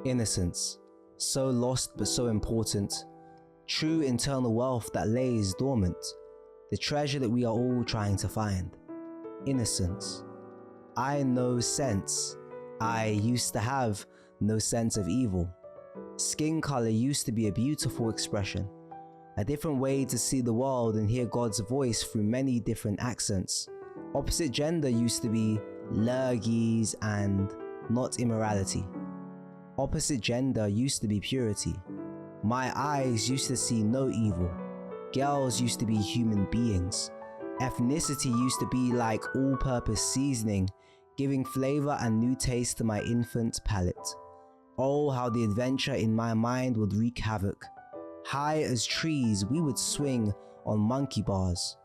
Innocence, so lost but so important. True internal wealth that lays dormant. The treasure that we are all trying to find. Innocence. I know sense. I used to have no sense of evil. Skin color used to be a beautiful expression. A different way to see the world and hear God's voice through many different accents. Opposite gender used to be lurgies and not immorality. Opposite gender used to be purity. My eyes used to see no evil. Girls used to be human beings. Ethnicity used to be like all-purpose seasoning, giving flavor and new taste to my infant palate. Oh, how the adventure in my mind would wreak havoc. High as trees, we would swing on monkey bars.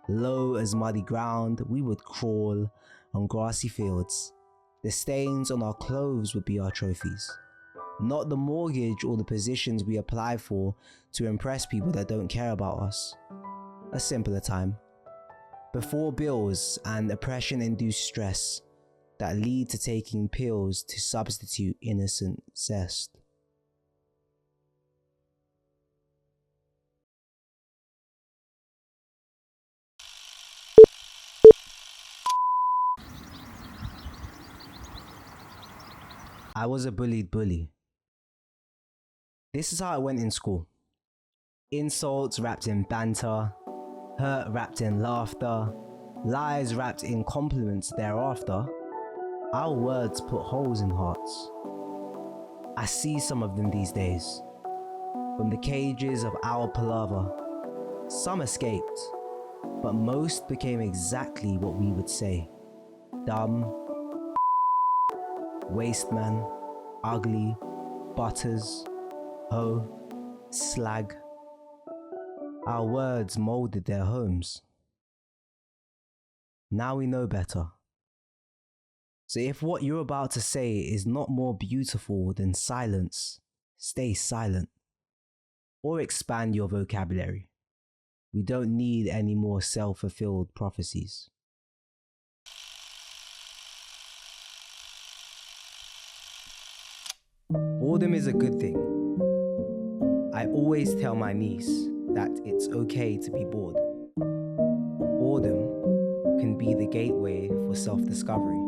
Low as muddy ground, we would crawl on grassy fields. The stains on our clothes would be our trophies. Not the mortgage or the positions we apply for to impress people that don't care about us. A simpler time. Before bills and oppression-induced stress that lead to taking pills to substitute innocent zest. I was a bullied bully. This is how it went in school. Insults wrapped in banter, hurt wrapped in laughter, lies wrapped in compliments thereafter. Our words put holes in hearts. I see some of them these days. From the cages of our palaver, some escaped, but most became exactly what we would say. Dumb, waste man, ugly, butters, hoe, slag. Our words molded their homes. Now we know better. So if what you're about to say is not more beautiful than silence, stay silent. Or expand your vocabulary. We don't need any more self-fulfilled prophecies. Boredom is a good thing. I always tell my niece that it's okay to be bored. Boredom can be the gateway for self-discovery.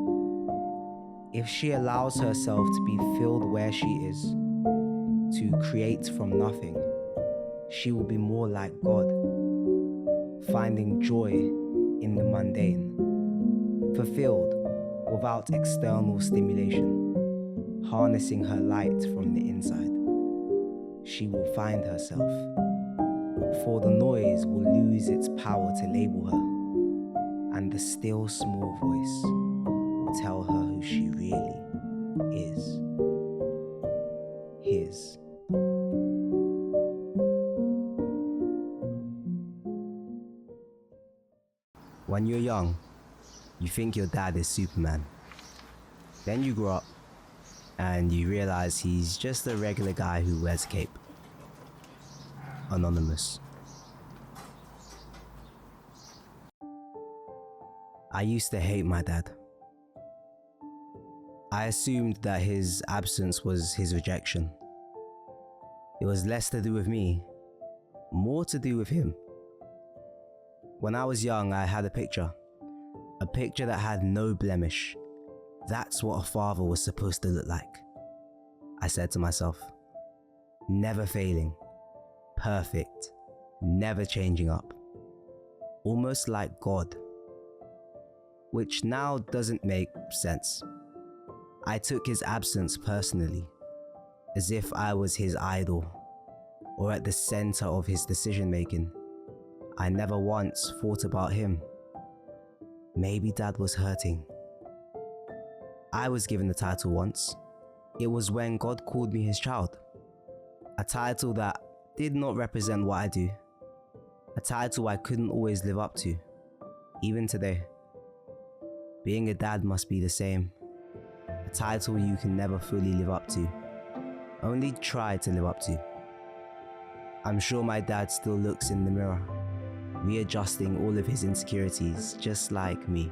If she allows herself to be filled where she is, to create from nothing, she will be more like God, finding joy in the mundane, fulfilled without external stimulation, harnessing her light from the inside. She will find herself, for the noise will lose its power to label her, and the still small voice will tell her who she really is. His. When you're young, you think your dad is Superman. Then you grow up and you realize he's just a regular guy who wears a cape. Anonymous. I used to hate my dad. I assumed that his absence was his rejection. It was less to do with me, more to do with him. When I was young, I had a picture that had no blemish. That's what a father was supposed to look like. I said to myself, never failing, perfect, never changing up. Almost like God. Which now doesn't make sense. I took his absence personally, as if I was his idol, or at the center of his decision making. I never once thought about him. Maybe Dad was hurting. I was given the title once. It was when God called me his child. A title that did not represent what I do. A title I couldn't always live up to, even today. Being a dad must be the same. A title you can never fully live up to. Only try to live up to. I'm sure my dad still looks in the mirror, readjusting all of his insecurities just like me.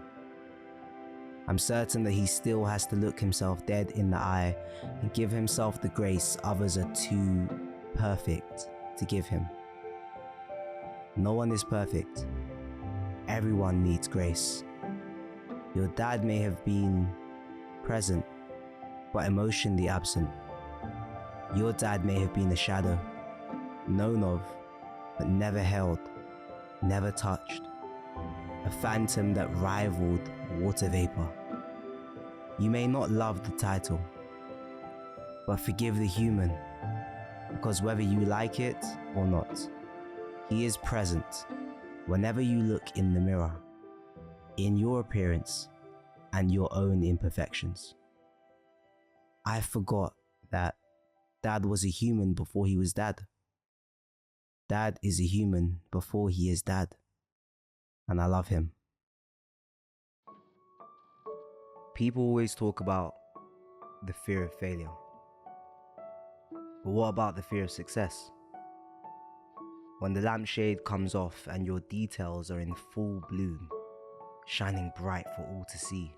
I'm certain that he still has to look himself dead in the eye and give himself the grace others are too perfect to give him. No one is perfect. Everyone needs grace. Your dad may have been present, but emotionally absent. Your dad may have been a shadow, known of, but never held, never touched. A phantom that rivaled water vapor. You may not love the title, but forgive the human, because whether you like it or not, he is present whenever you look in the mirror, in your appearance and your own imperfections. I forgot that Dad was a human before he was Dad. Dad is a human before he is Dad, and I love him. People always talk about the fear of failure. But what about the fear of success? When the lampshade comes off and your details are in full bloom, shining bright for all to see.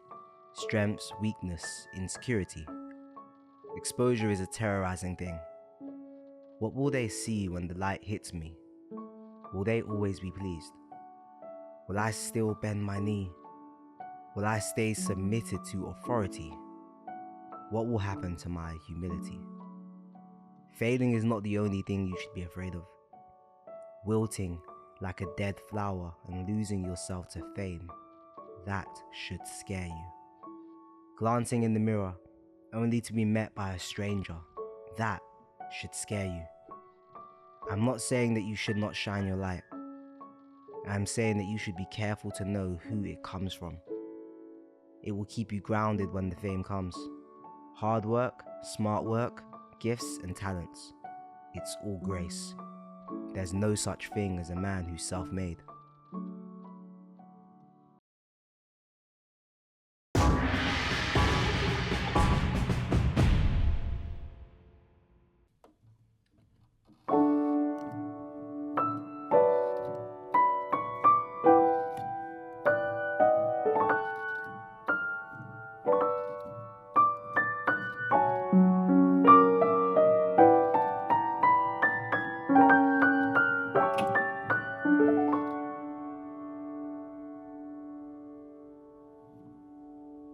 Strengths, weakness, insecurity. Exposure is a terrorizing thing. What will they see when the light hits me? Will they always be pleased? Will I still bend my knee? Will I stay submitted to authority? What will happen to my humility? Failing is not the only thing you should be afraid of. Wilting like a dead flower and losing yourself to fame, that should scare you. Glancing in the mirror only to be met by a stranger, that should scare you. I'm not saying that you should not shine your light. I'm saying that you should be careful to know who it comes from. It will keep you grounded when the fame comes. Hard work, smart work, gifts and talents. It's all grace. There's no such thing as a man who's self-made.